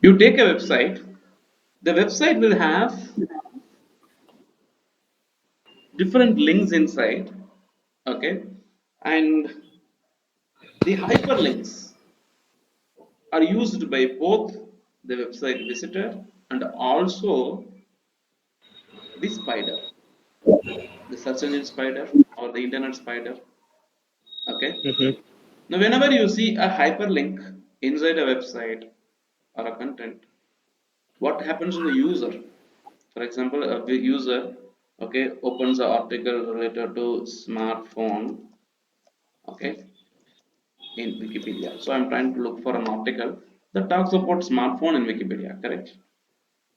You take a website, the website will have different links inside, okay, and the hyperlinks are used by both the website visitor and also the spider, the search engine spider or the internet spider, okay. Mm-hmm. Now whenever you see a hyperlink inside a website or a content, what happens to the user? For example, a user, okay, opens an article related to smartphone, okay, in Wikipedia. So I'm trying to look for an article that talks about smartphone in Wikipedia, correct?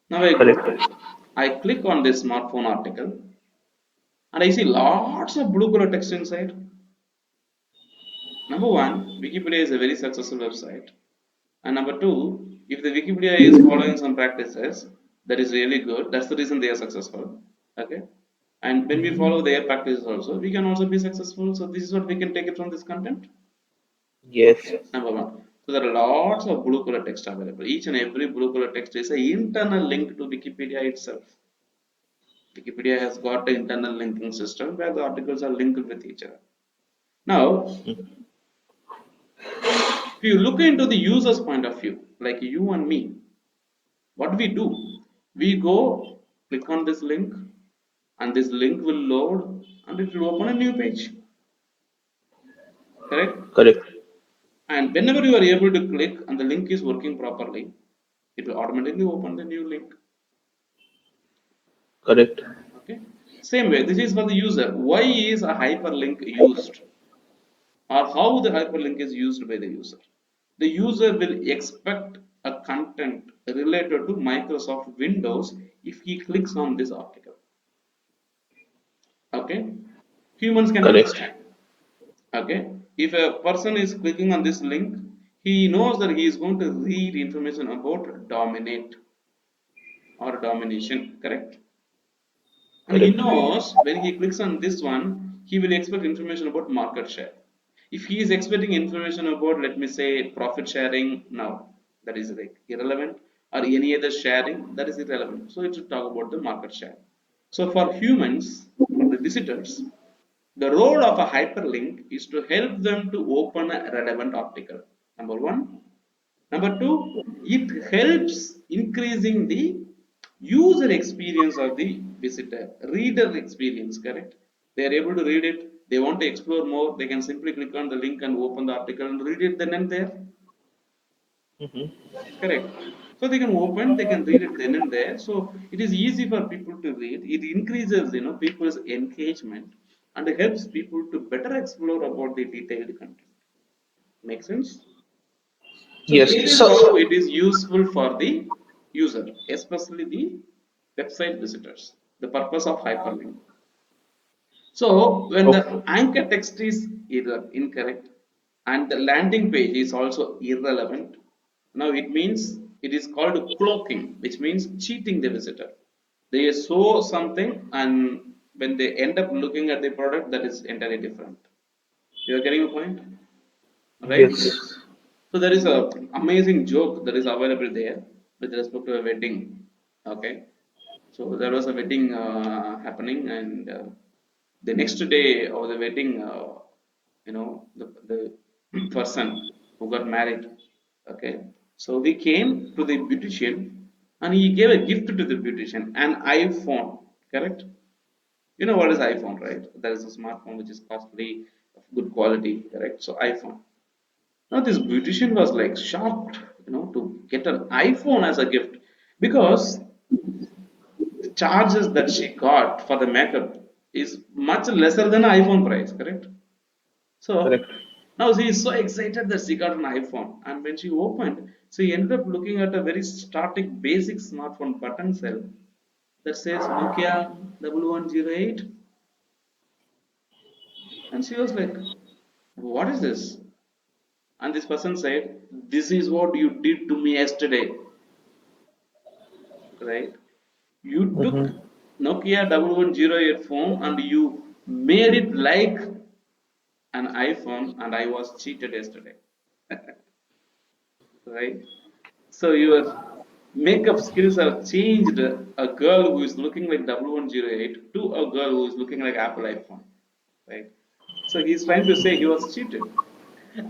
Now I go, Correct. I click on this smartphone article and I see lots of blue color text inside. Number one, Wikipedia is a very successful website. And number two, if the Wikipedia is following some practices, that is really good. That's the reason they are successful. Okay. And when we follow their practices also, we can also be successful. So this is what we can take it from this content. Yes. Number one. So there are lots of blue color text available. Each and every blue color text is an internal link to Wikipedia itself. Wikipedia has got an internal linking system where the articles are linked with each other. Now, if you look into the user's point of view, like you and me, what we do? We go click on this link, and this link will load and it will open a new page. Correct? Correct. And whenever you are able to click and the link is working properly, it will automatically open the new link. Correct. Okay. Same way, this is for the user. Why is a hyperlink used? Or how the hyperlink is used by the user? The user will expect a content related to Microsoft Windows if he clicks on this article. Okay. Humans can Correct. understand. Okay. If a person is clicking on this link, he knows that he is going to read information about dominate or domination, correct? And he Correct. knows when he clicks on this one, he will expect information about market share. If he is expecting information about, let me say, profit sharing, now that is like irrelevant, or any other sharing, that is irrelevant. So it should talk about the market share. So for humans, for the visitors, the role of a hyperlink is to help them to open a relevant article. Number one. Number two, it helps increasing the user experience of the visitor, reader experience, correct? They are able to read it. They want to explore more. They can simply click on the link and open the article and read it then and there. Mm-hmm. Correct. So they can open, they can read it then and there. So it is easy for people to read. It increases, people's engagement and it helps people to better explore about the detailed content. Make sense? So Yes. this is So, how it is useful for the user, especially the website visitors. The purpose of hyperlink. So when the okay. anchor text is either incorrect and the landing page is also irrelevant, now it means it is called cloaking, which means cheating the visitor. They show something and when they end up looking at the product, that is entirely different. You are getting a point, right? Yes. So there is a amazing joke that is available there with respect to a wedding. Okay, so there was a wedding happening, and the next day of the wedding, the person who got married. Okay, so he came to the beautician, and he gave a gift to the beautician, an iPhone. Correct? You know what is iPhone, right? That is a smartphone which is costly, of good quality. Correct? So iPhone. Now this beautician was like shocked, to get an iPhone as a gift because the charges that she got for the makeup is much lesser than iPhone price, correct? So Correct. now she is so excited that she got an iPhone, and when she opened, she ended up looking at a very static, basic smartphone button cell that says Nokia 1108, and she was like, "What is this?" And this person said, "This is what you did to me yesterday." Right? You took Mm-hmm. Nokia 1108 phone and you made it like an iPhone, and I was cheated yesterday. Right? So you are. Makeup skills have changed a girl who is looking like 1108 to a girl who is looking like Apple iPhone, right? So he's trying to say he was cheated,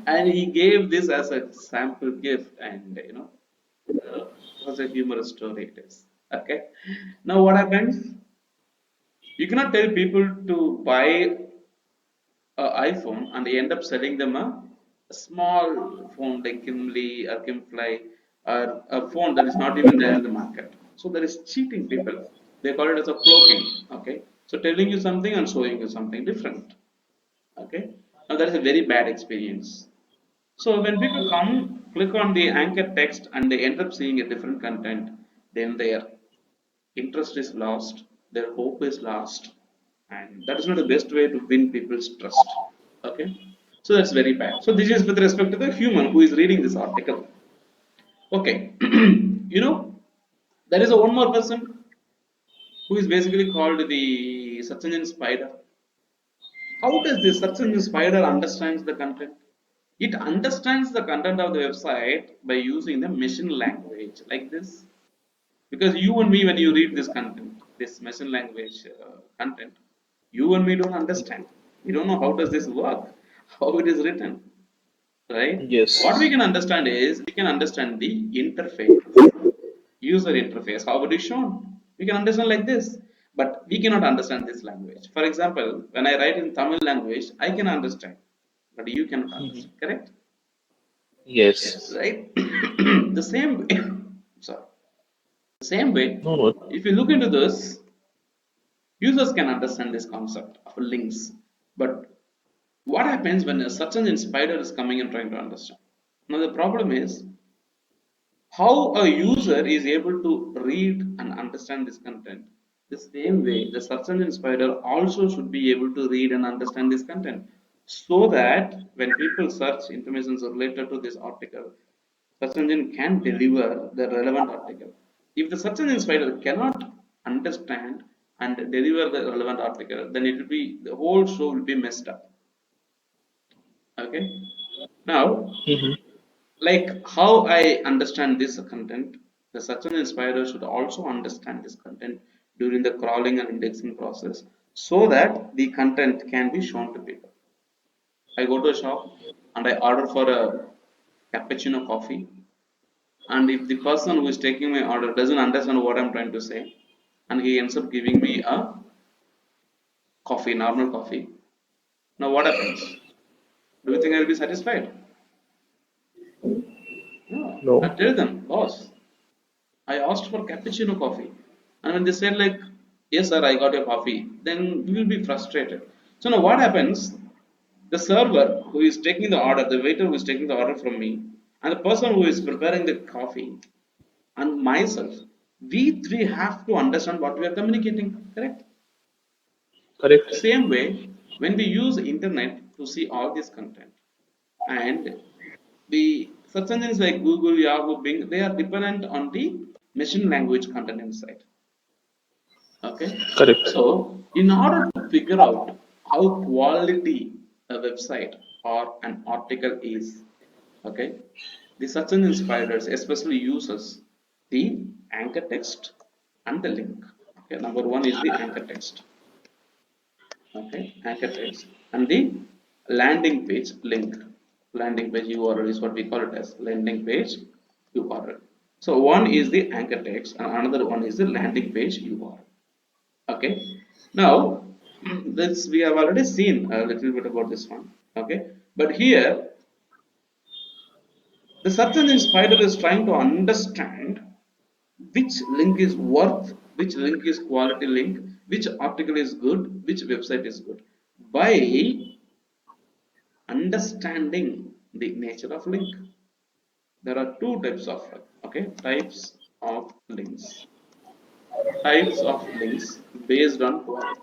and he gave this as a sample gift, and it was a humorous story. It is okay. Now what happens? You cannot tell people to buy a iPhone and they end up selling them a small phone like Kimli or Kimfly or a phone that is not even there in the market. So there is cheating people. They call it as a cloaking. Okay. So telling you something and showing you something different. Okay. Now that is a very bad experience. So when people come, click on the anchor text and they end up seeing a different content, then their interest is lost, their hope is lost, and that is not the best way to win people's trust. Okay, so that's very bad. So this is with respect to the human who is reading this article. Okay, there is a one more person who is basically called the search engine spider. How does the search engine spider understands the content? It understands the content of the website by using the machine language like this. Because you and me, when you read this content, this machine language content, you and me don't understand. We don't know how does this work, how it is written, right? What we Yes. can understand is we can understand the interface, user interface, how it is shown. We can understand like this, but we cannot understand this language. For example, when I write in Tamil language, I can understand, but you cannot Mhm. understand. Correct? Yes. Right? The same way. Sorry. The same way, No, no. if you look into this, users can understand this concept of links. But what happens when a search engine spider is coming and trying to understand? Now the problem is how a user is able to read and understand this content. The same way, the search engine spider also should be able to read and understand this content, so that when people search information related to this article, search engine can deliver the relevant article. If the search engine spider cannot understand and deliver the relevant article, then it will be the whole show will be messed up. Okay. Now, Mhm. like how I understand this content, the search engine spider should also understand this content during the crawling and indexing process, so that the content can be shown to people. I go to a shop and I order for a cappuccino coffee, and if the person who is taking my order doesn't understand what I'm trying to say, and he ends up giving me a coffee, normal coffee, now what happens? Do you think I'll be satisfied? No. I No. tell them, boss, I asked for cappuccino coffee. And when they said like, yes sir, I got your coffee, then we will be frustrated. So now what happens? The server who is taking the order, the waiter who is taking the order from me, and the person who is preparing the coffee, and myself, we three have to understand what we are communicating, correct? Correct. Same way, when we use internet to see all this content, and the search engines like Google, Yahoo, Bing, they are dependent on the machine language content inside. Okay, Correct. so in order to figure out how quality a website or an article is, okay, the search engine spiders especially uses the anchor text and the link. Okay, number one is the anchor text. Okay, anchor text and the landing page link. Landing page URL is what we call it as landing page URL. So one is the anchor text and another one is the landing page URL. Okay, now this we have already seen a little bit about this one. Okay, but here the search engine spider is trying to understand which link is worth, which link is quality link, which article is good, which website is good, by understanding the nature of link. There are two types of links. Types of links based on quality.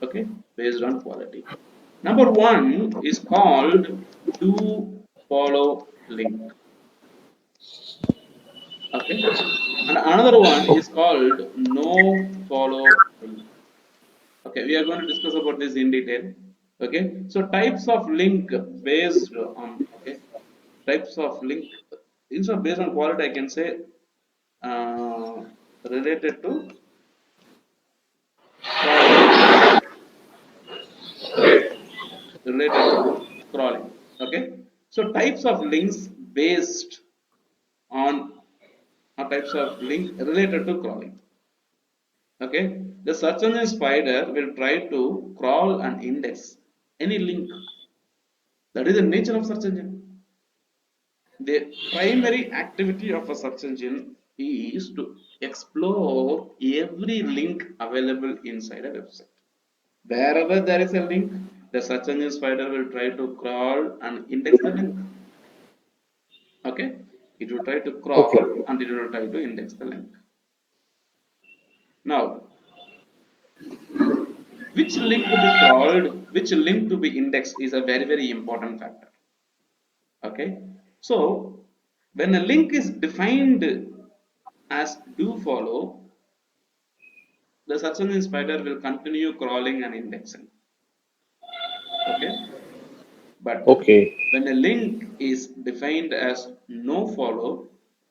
Okay, based on quality. Number one is called do follow link. Okay, and another one is called no follow link. Okay, we are going to discuss about this in detail. Okay, so types of link based on types of link instead of based on quality, I can say uh, related to crawling. Related to crawling. Okay, so types of links based on types of link related to crawling. Okay, the search engine spider will try to crawl and index any link. That is the nature of search engine. The primary activity of a search engine is to explore every link available inside a website. Wherever there is a link, the search engine spider will try to crawl and index the link. Okay, it will try to Okay. crawl and it will try to index the link. Now, which link to be crawled, which link to be indexed is a very important factor. Okay, so when a link is defined as do follow, the search engine spider will continue crawling and indexing. Okay, but Okay. when a link is defined as no follow,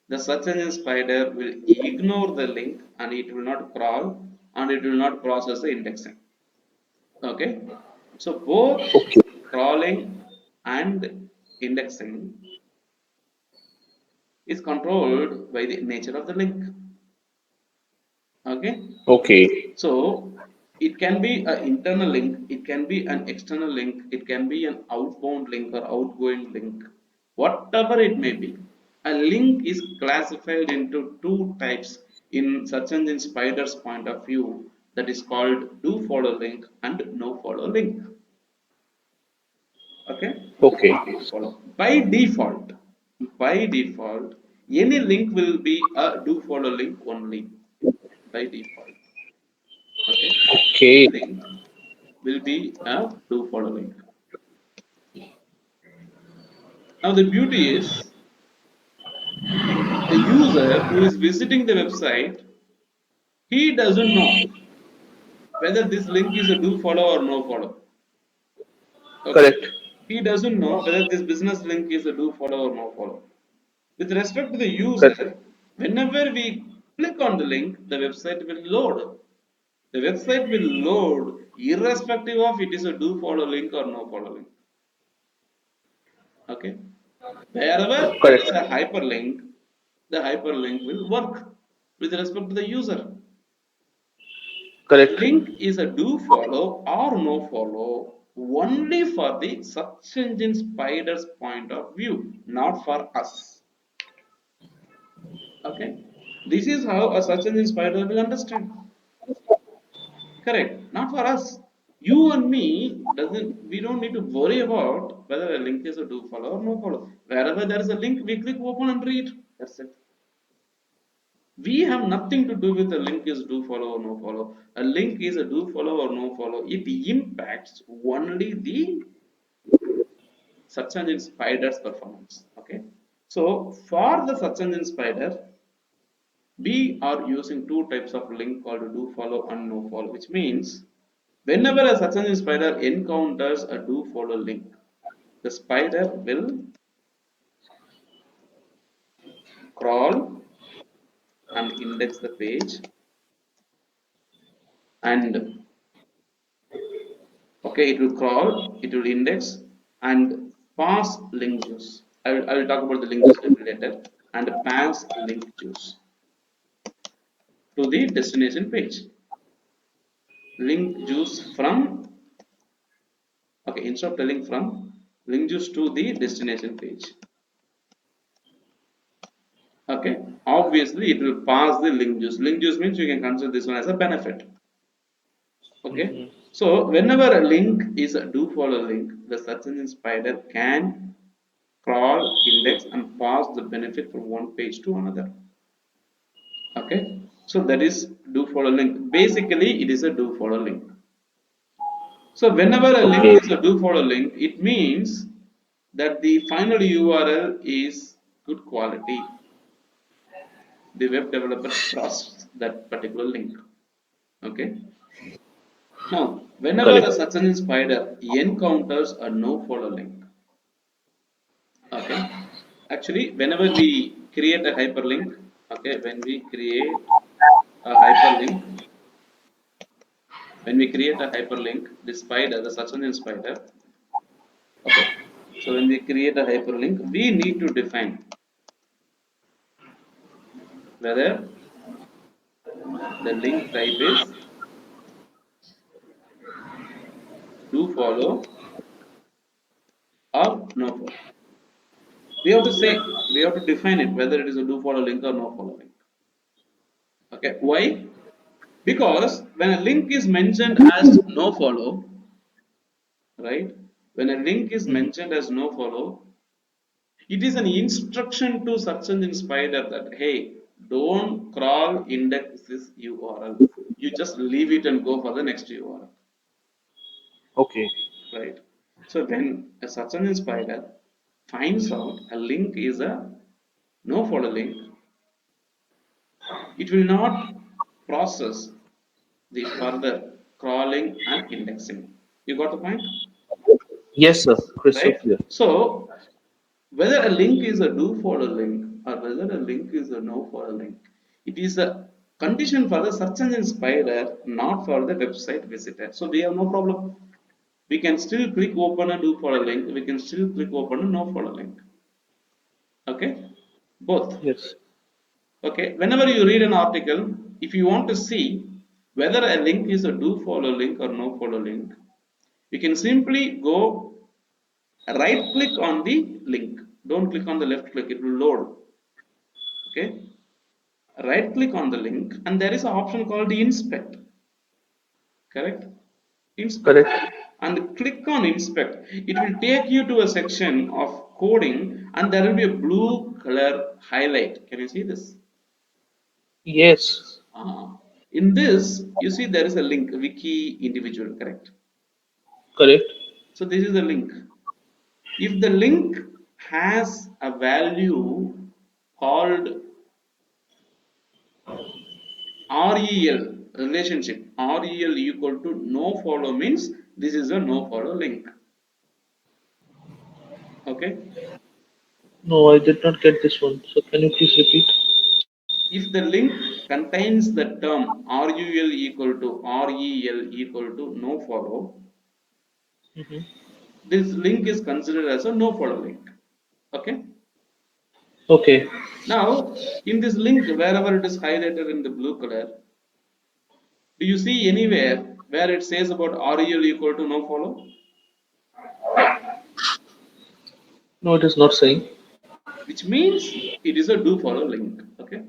the search engine spider will ignore the link and it will not crawl and it will not process the indexing. Okay, so both Okay. crawling and indexing is controlled by the nature of the link. Okay, Okay. so it can be an internal link, it can be an external link, it can be an outbound link or outgoing link, whatever it may be. A link is classified into two types in search engine spider's point of view, that is called do follow link and no follow link. Okay, Okay. follow by default any link will be a do follow link only by default. Okay, any Okay. link will be a do follow link. Now the beauty is the user who is visiting the website, he doesn't know whether this link is a do follow or no follow. Okay, Correct. he doesn't know whether this business link is a do follow or no follow. With respect to the Correct. user, whenever we click on the link, the website will load. The website will load irrespective of it is a do follow link or no follow link. Okay, wherever there is Correct. a hyperlink, the hyperlink will work with respect to the user. Correct. Link is a do follow or no follow only for the search engine spider's point of view, not for us. Okay, this is how a search engine spider will understand. Correct, not for us. You and me doesn't. We don't need to worry about whether a link is a do follow or no follow. Wherever there is a link, we click open and read. That's it. We have nothing to do with a link is do follow or no follow. A link is a do follow or no follow. It impacts only the search engine spider's performance. Okay. So for the search engine spider, we are using two types of link called do follow and no follow, which means whenever a search engine spider encounters a do follow link, the spider will crawl and index the page and okay, it will crawl, it will index and pass link juice. I will talk about the link juice later. And pass link juice to the destination page. Link juice from, okay, instead of telling from, link juice to the destination page. Okay, obviously it will pass the link juice. Link juice means you can consider this one as a benefit. Okay, Mhm. so whenever a link is a do follow link, the search engine spider can crawl, index and pass the benefit from one page to another. Okay, so that is do follow link. Basically, it is a do follow link. So whenever a link Okay. is a do follow link, it means that the final URL is good quality. The web developer trusts that particular link. Okay. Now, whenever the Correct. search engine spider encounters a no follow link, okay, actually, whenever we create a hyperlink, Okay, when we create a hyperlink, the spider, the search engine spider. Okay, so when we create a hyperlink, we need to define whether the link type is do follow or no follow. We have to say, we have to define it whether it is a do follow link or no follow link. Okay, why? Because when a link is mentioned as no follow, right? When a link is Mhm. mentioned as no follow, it is an instruction to search engine spider that hey, don't crawl index this URL. You just leave it and go for the next URL, Okay. right? So when a search engine spider finds out a link is a no follow link, it will not process the further crawling and indexing. You got the point, Yes, sir. Crystal right? clear. So whether a link is a do follow link or whether a link is a no follow link, it is a condition for the search engine spider, not for the website visitor. So we have no problem. We can still click open a do follow link. We can still click open a no follow link. Okay, both. Yes. Okay, whenever you read an article, if you want to see whether a link is a do follow link or no follow link, you can simply go right click on the link. Don't click on the left click, it will load. Okay, right click on the link and there is an option called the inspect. Correct? Inspect. Correct. And click on inspect. It will take you to a section of coding and there will be a blue color highlight. Can you see this? Yes. In this, you see there is a link, wiki individual, correct? Correct. So this is the link. If the link has a value called REL, relationship, REL equal to no follow means this is a no follow link. Okay. No, I did not get this one. So can you please repeat? If the link contains the term RUL equal to REL equal to no follow, Hmm. this link is considered as a no follow link. Okay. Okay. Now, in this link, wherever it is highlighted in the blue color, do you see anywhere where it says about REL equal to no follow? No, it is not saying. Which means it is a do follow link. Okay.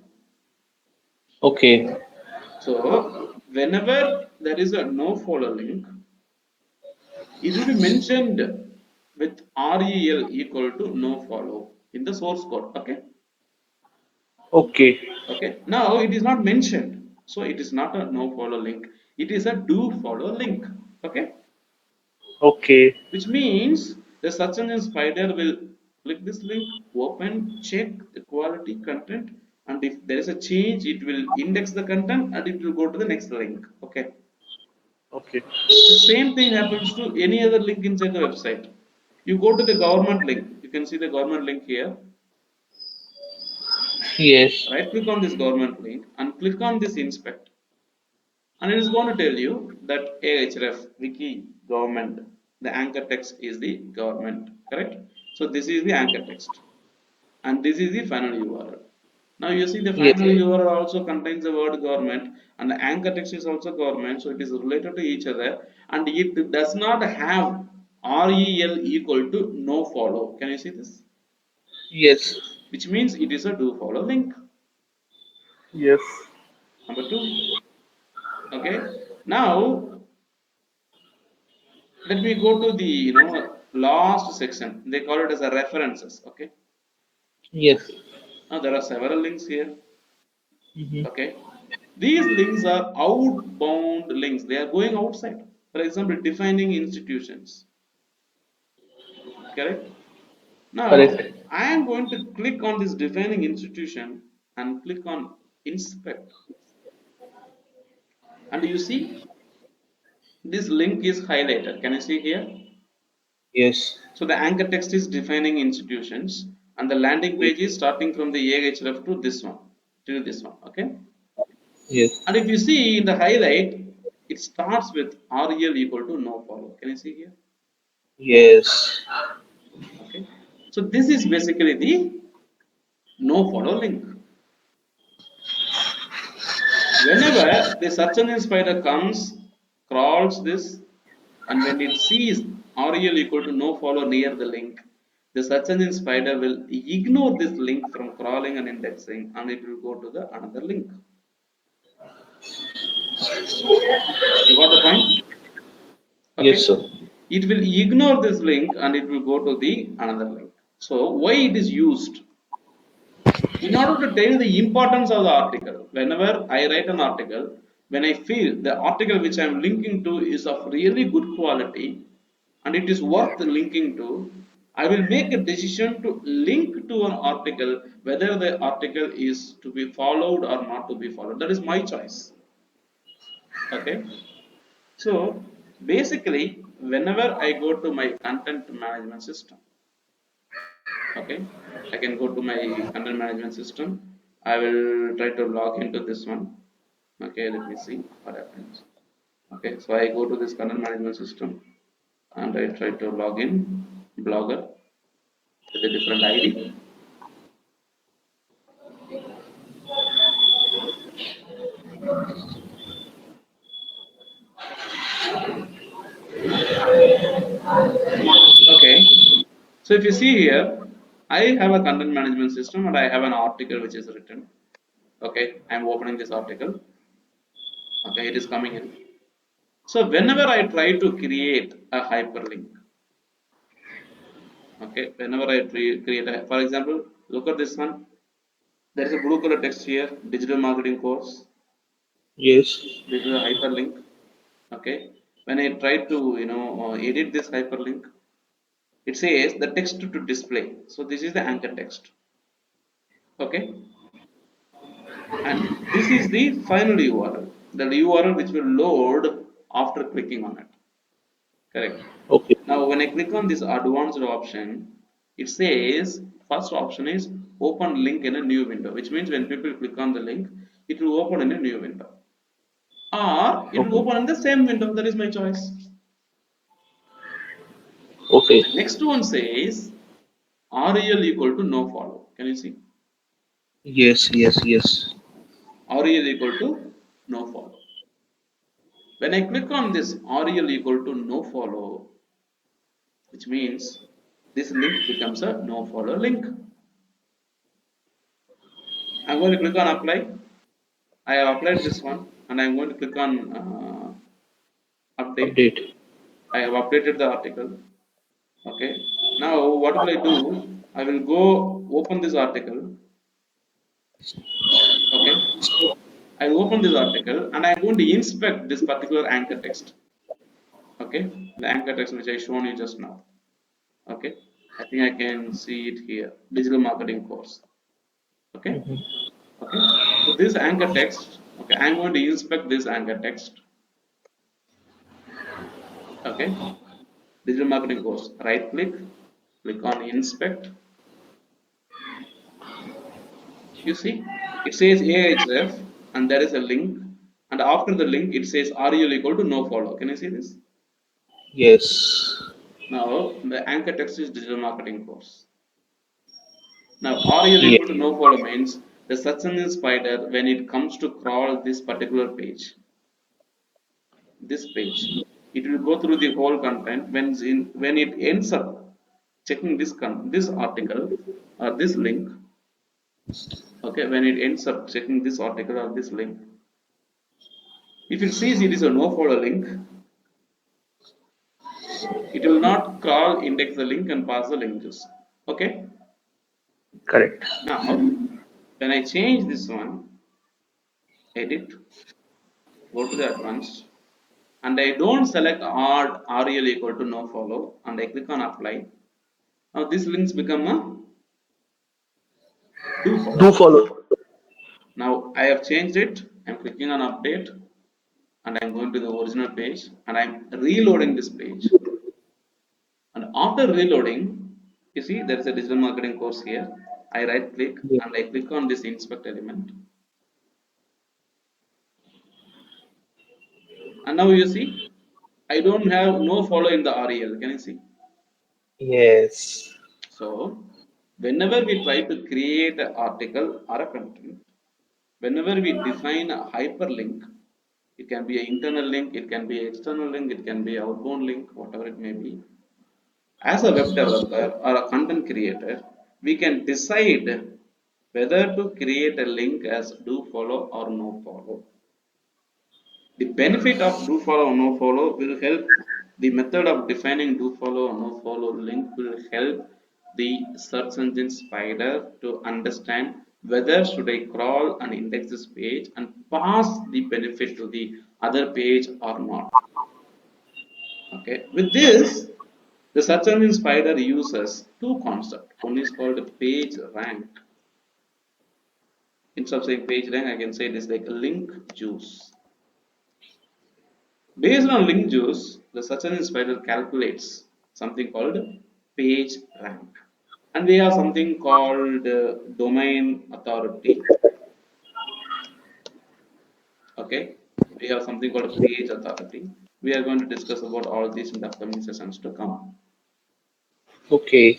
Okay. So, whenever there is a no follow link, it will be mentioned with REL equal to no follow in the source code. Okay. Okay. Okay. Now it is not mentioned. So it is not a no follow link. It is a do follow link. Okay. Okay. Which means the search engine spider will click this link, open, check the quality content, and if there is a change, it will index the content and it will go to the next link. Okay. Okay. The same thing happens to any other link inside the website. You go to the government link, you can see the government link here. Yes. Right click on this government link and click on this inspect. And it is going to tell you that Ahref wiki government, the anchor text is the government, correct? So this is the anchor text and this is the final URL. Now you see the Yes. final URL also contains the word government and the anchor text is also government, so it is related to each other and it does not have REL equal to no follow. Can you see this? Yes. Which means it is a do follow link. Yes. Number two. Okay. Now let me go to the last section. They call it as a references. Okay. Yes. Now there are several links here. Hmm. Okay. These links are outbound links. They are going outside. For example, defining institutions. Correct. Now Correct. I am going to click on this defining institution and click on inspect. And you see this link is highlighted. Can you see here? Yes. So the anchor text is defining institutions and the landing Yes. page is starting from the Ahref to this one till this one. Okay. Yes. And if you see in the highlight, it starts with REL equal to no follow. Can you see here? Yes. Okay. So this is basically the no follow link. Whenever the search engine spider comes, crawls this, and when it sees REL equal to no follow near the link, the search engine spider will ignore this link from crawling and indexing, and it will go to the another link. You got the point? Yes, Okay. sir. It will ignore this link and it will go to the another link. So why it is used? In order to tell the importance of the article, whenever I write an article, when I feel the article which I am linking to is of really good quality and it is worth linking to, I will make a decision to link to an article whether the article is to be followed or not to be followed. That is my choice. Okay. So basically, whenever I go to my content management system, okay, I can go to my content management system. I will try to log into this one. Okay, let me see what happens. Okay, so I go to this content management system and I try to log in Blogger with a different ID. Okay, so if you see here, I have a content management system and I have an article which is written. Okay, I'm opening this article. Okay, it is coming in. So whenever I try to create a hyperlink, okay, whenever I create a, for example, look at this one. There is a blue color text here, digital marketing course. Yes. This is a hyperlink. Okay, when I try to edit this hyperlink, it says the text to display. So this is the anchor text. Okay, and this is the final URL. The URL which will load after clicking on it. Correct. Okay. Now, when I click on this advanced option, it says first option is open link in a new window, which means when people click on the link, it will open in a new window, or it will Okay. open in the same window. That is my choice. Okay. The next one says REL equal to no follow. Can you see? Yes. Yes. Yes. REL equal to no follow. When I click on this REL equal to no follow, which means this link becomes a no follow link. I'm going to click on apply. I have applied this one and I'm going to click on update. Update. I have updated the article. Okay. Now what will I do? I will go open this article. Okay. I open this article and I'm going to inspect this particular anchor text. Okay. The anchor text which I shown you just now. Okay. I think I can see it here. Digital marketing course. Okay. Mm-hmm. Okay. So this anchor text. Okay. I'm going to inspect this anchor text. Okay. Digital marketing course. Right click. Click on inspect. You see, it says AHF and there is a link, and after the link it says REL equal to no follow. Can you see this? Yes. Now the anchor text is digital marketing course. Now REL Yes. equal to no follow means the search engine spider, when it comes to crawl this particular page, it will go through the whole content. When it ends up checking this article or this link, okay, when it ends up checking this article or this link, if it sees it is a no follow link, it will not crawl, index the link and pass the link juice. Okay. Correct. Now when I change this one, edit, go to the advanced, and I don't select odd REL equal to no follow and I click on apply. Now these links become a do Do follow. follow. Now I have changed it. I'm clicking on update and I'm going to the original page and I'm reloading this page. And after reloading, you see there is a digital marketing course here. I right click Yes. and I click on this inspect element. And now you see, I don't have no follow in the rel. Can you see? Yes. So whenever we try to create an article or a content, whenever we define a hyperlink, it can be an internal link, it can be an external link, it can be outbound link, whatever it may be. As a web developer or a content creator, we can decide whether to create a link as do follow or no follow. The benefit of do follow or no follow will help. The method of defining do follow or no follow link will help the search engine spider to understand whether should I crawl and index this page and pass the benefit to the other page or not. Okay. With this, the search engine spider uses two concepts. One is called page rank. Instead of saying page rank, I can say it is like a link juice. Based on link juice, the search engine spider calculates something called page rank. And we have something called domain authority. Okay, we have something called page authority. We are going to discuss about all these in the upcoming sessions to come. Okay.